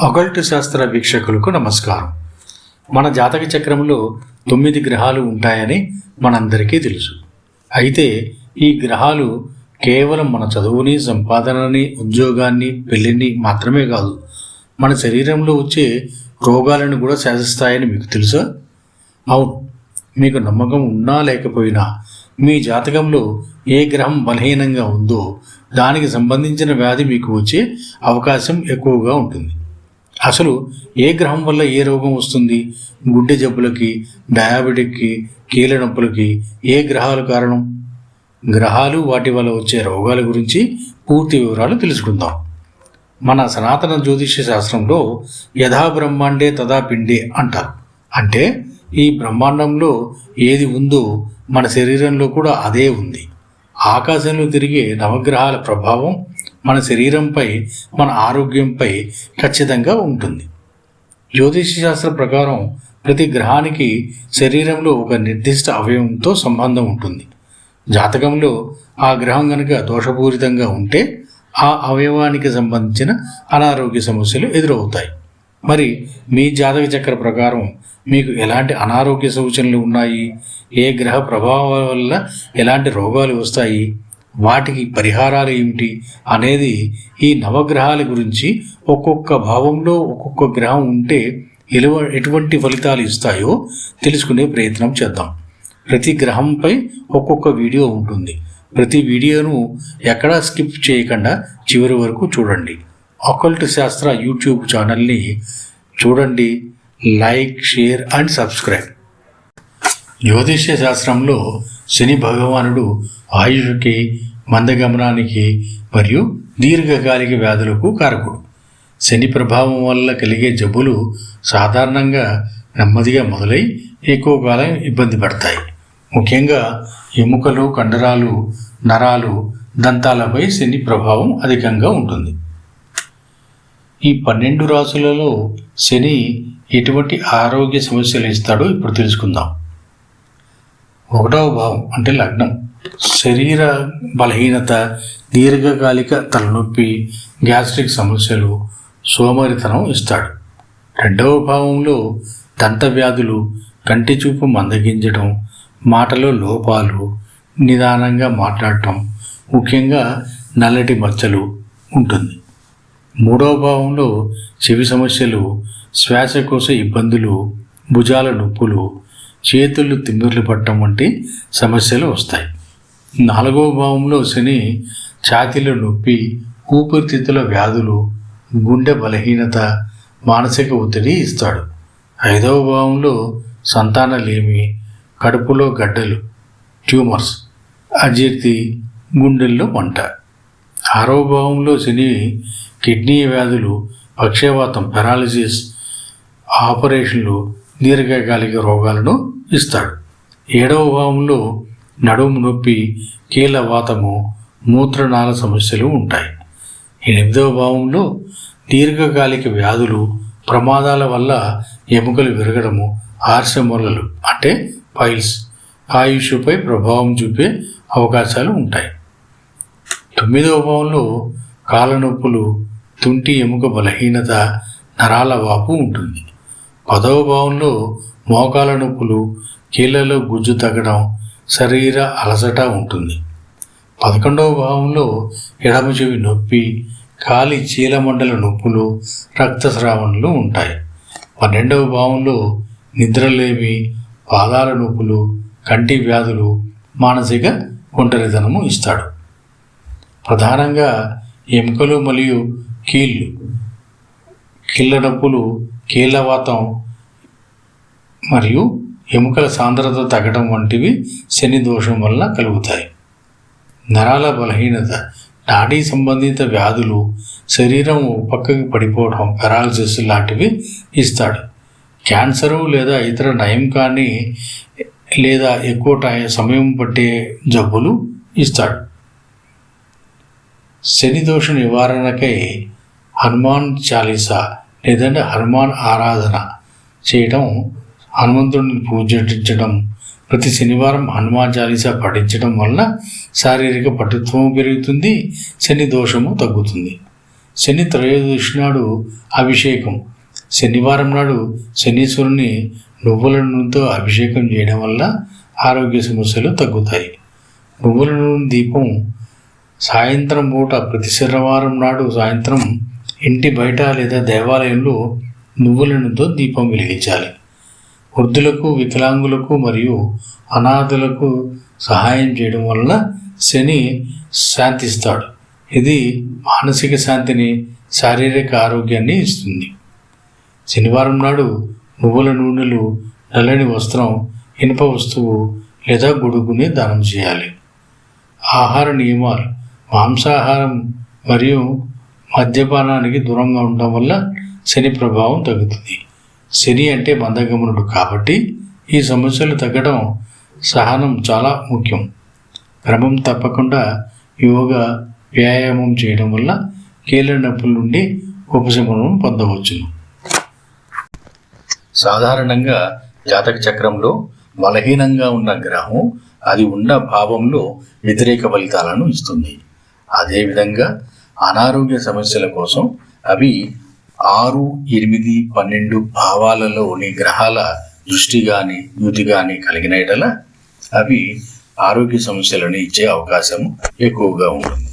Occult శాస్త్ర వీక్షకులకు నమస్కారం. మన జాతక చక్రంలో 9 గ్రహాలు ఉంటాయని మనందరికీ తెలుసు. అయితే ఈ గ్రహాలు కేవలం మన చదువుని, సంపాదనని, ఉద్యోగాన్ని, పెళ్లిని మాత్రమే కాదు, మన శరీరంలో వచ్చే రోగాలను కూడా శాసిస్తాయని మీకు తెలుసా? అవును, మీకు నమ్మకం ఉన్నా లేకపోయినా మీ జాతకంలో ఏ గ్రహం బలహీనంగా ఉందో దానికి సంబంధించిన వ్యాధి మీకు వచ్చే అవకాశం ఎక్కువగా ఉంటుంది. అసలు ఏ గ్రహం వల్ల ఏ రోగం వస్తుంది? గుండె జబ్బులకి, డయాబెటిక్కి, కీళ్ళ నొప్పులకి ఏ గ్రహాలు కారణం? గ్రహాలు, వాటి వల్ల వచ్చే రోగాల గురించి పూర్తి వివరాలు తెలుసుకుందాం. మన సనాతన జ్యోతిష్య శాస్త్రంలో యథా బ్రహ్మాండే తథా పిండే అంటారు. అంటే ఈ బ్రహ్మాండంలో ఏది ఉందో మన శరీరంలో కూడా అదే ఉంది. ఆకాశంలో తిరిగే నవగ్రహాల ప్రభావం మన శరీరంపై, మన ఆరోగ్యంపై ఖచ్చితంగా ఉంటుంది. జ్యోతిష శాస్త్రం ప్రకారం ప్రతి గ్రహానికి శరీరంలో ఒక నిర్దిష్ట అవయవంతో సంబంధం ఉంటుంది. జాతకంలో ఆ గ్రహం కనుక దోషపూరితంగా ఉంటే ఆ అవయవానికి సంబంధించిన అనారోగ్య సమస్యలు ఎదురవుతాయి. మరి మీ జాతక చక్ర ప్రకారం మీకు ఎలాంటి అనారోగ్య సూచనలు ఉన్నాయి? ఏ గ్రహ ప్రభావం వల్ల ఎలాంటి రోగాలు వస్తాయి? వాటికి పరిహారాలు ఏమిటి అనేది ఈ నవగ్రహాల గురించి, ఒక్కొక్క భావంలో ఒక్కొక్క గ్రహం ఉంటే ఎటువంటి ఫలితాలు ఇస్తాయో తెలుసుకునే ప్రయత్నం చేద్దాం. ప్రతి గ్రహంపై ఒక్కొక్క వీడియో ఉంటుంది. ప్రతి వీడియోను ఎక్కడా స్కిప్ చేయకుండా చివరి వరకు చూడండి. అకల్ట్ శాస్త్ర యూట్యూబ్ ఛానల్ని చూడండి. Like, share and subscribe. జ్యోతిష్య శాస్త్రంలో శని భగవానుడు ఆయుష్కి, మందగమనానికి మరియు దీర్ఘకాలిక వ్యాధులకు కారకుడు. శని ప్రభావం వల్ల కలిగే జబ్బులు సాధారణంగా నెమ్మదిగా మొదలై ఎక్కువ కాలం ఇబ్బంది పడతాయి. ముఖ్యంగా ఎముకలు, కండరాలు, నరాలు, దంతాలపై శని ప్రభావం అధికంగా ఉంటుంది. ఈ 12 రాశులలో శని ఎటువంటి ఆరోగ్య సమస్యలు ఇస్తాడో ఇప్పుడు తెలుసుకుందాం. 1వ భావం అంటే లగ్నం, శరీర బలహీనత, దీర్ఘకాలిక తలనొప్పి, గ్యాస్ట్రిక్ సమస్యలు, సోమరితనం ఇస్తాడు. 2వ భావంలో దంత వ్యాధులు, కంటి చూపు మందగించడం, మాటలో లోపాలు, నిదానంగా మాట్లాడటం, ముఖ్యంగా నల్లటి మచ్చలు ఉంటుంది. 3వ భావంలో చెవి సమస్యలు, శ్వాసకోశ ఇబ్బందులు, భుజాల నొప్పులు, చేతులు తిమ్మిర్లు పట్టడం వంటి సమస్యలు వస్తాయి. 4వ భావంలో శని ఛాతీలో నొప్పి, ఊపిరితిత్తుల వ్యాధులు, గుండె బలహీనత, మానసిక ఒత్తిడి ఇస్తాడు. 5వ భావంలో సంతానలేమి, కడుపులో గడ్డలు, ట్యూమర్స్, అజీర్తి, గుండెల్లో మంట. 6వ భావంలో శని కిడ్నీ వ్యాధులు, పక్షవాతం, పెరాలసిస్, ఆపరేషన్లు, దీర్ఘకాలిక రోగాలను ఇస్తాడు. 7వ భావంలో నడుము నొప్పి, కీళ్ళవాతము, మూత్రనాళ సమస్యలు ఉంటాయి. 8వ భావంలో దీర్ఘకాలిక వ్యాధులు, ప్రమాదాల వల్ల ఎముకలు విరగడము, ఆర్సెమొలలు అంటే పైల్స్, ఆయుష్పై ప్రభావం చూపే అవకాశాలు ఉంటాయి. 9వ భావంలో కాళ్ళనొప్పులు, తుంటి ఎముక బలహీనత, నరాల వాపు ఉంటుంది. 10వ భావంలో మోకాల నొప్పులు, కీళ్ళలో గుజ్జు తగ్గడం, శరీర అలసట ఉంటుంది. 11వ భావంలో ఎడమ చెవి నొప్పి, కాలి చీలమండల నొప్పులు, రక్తస్రావణలు ఉంటాయి. 12వ భావంలో నిద్రలేమి, పాదాల నొప్పులు, కంటి వ్యాధులు, మానసిక ఒంటరితనము ఇస్తాడు. ప్రధానంగా ఎముకలు మరియు కీళ్ళ నొప్పులు, కీళ్ళవాతం మరియు ఎముకల సాంద్రత తగ్గడం వంటివి శని దోషం వల్ల కలుగుతాయి. నరాల బలహీనత, నాడీ సంబంధిత వ్యాధులు, శరీరం పక్కకి పడిపోవడం, పెరాలసిస్ లాంటివి ఇస్తాడు. క్యాన్సరు లేదా ఇతర నయం కాని లేదా ఎక్కువ సమయం పట్టే జబ్బులు ఇస్తాడు. శని దోష నివారణకై హనుమాన్ చాలీసా లేదంటే హనుమాన్ ఆరాధన చేయడం, హనుమంతుడిని పూజించడం, ప్రతి శనివారం హనుమాన్ చాలీసా పఠించడం వలన శారీరక పటుత్వము పెరుగుతుంది, శని దోషము తగ్గుతుంది. శని త్రయోదశి నాడు అభిషేకం. శనివారం నాడు శనీశ్వరుని నువ్వుల నూనెతో అభిషేకం చేయడం వల్ల ఆరోగ్య సమస్యలు తగ్గుతాయి. నువ్వుల నూనె దీపం సాయంత్రం పూట ప్రతి శనివారం నాడు సాయంత్రం ఇంటి బయట లేదా దేవాలయంలో నువ్వుల నూనెతో దీపం వెలిగించాలి. వృద్ధులకు, వికలాంగులకు మరియు అనాథులకు సహాయం చేయడం వలన శని శాంతిస్తాడు. ఇది మానసిక శాంతిని, శారీరక ఆరోగ్యాన్ని ఇస్తుంది. శనివారం నాడు నువ్వుల నూనెలు, నల్లని వస్త్రం, ఇనుప వస్తువు లేదా గొడుగుని దానం చేయాలి. ఆహార నియమాలు: మాంసాహారం మరియు మద్యపానానికి దూరంగా ఉండడం వల్ల శని ప్రభావం తగ్గుతుంది. శని అంటే మందగమనుడు కాబట్టి ఈ సమస్యలు తగ్గడం సహనం చాలా ముఖ్యం. క్రమం తప్పకుండా యోగా, వ్యాయామం చేయడం వల్ల కీళ్ళ నొప్పుల నుండి ఉపశమనం పొందవచ్చును. సాధారణంగా జాతక చక్రంలో బలహీనంగా ఉన్న గ్రహం అది ఉన్న భావంలో వ్యతిరేక ఫలితాలను ఇస్తుంది. అదేవిధంగా అనారోగ్య సమస్యల కోసం అవి 6, 8, 12 భావాలలోని గ్రహాల దృష్టి కానీ యుతి కానీ కలిగిన యెడల అవి ఆరోగ్య సమస్యలను ఇచ్చే అవకాశం ఎక్కువగా ఉంటుంది.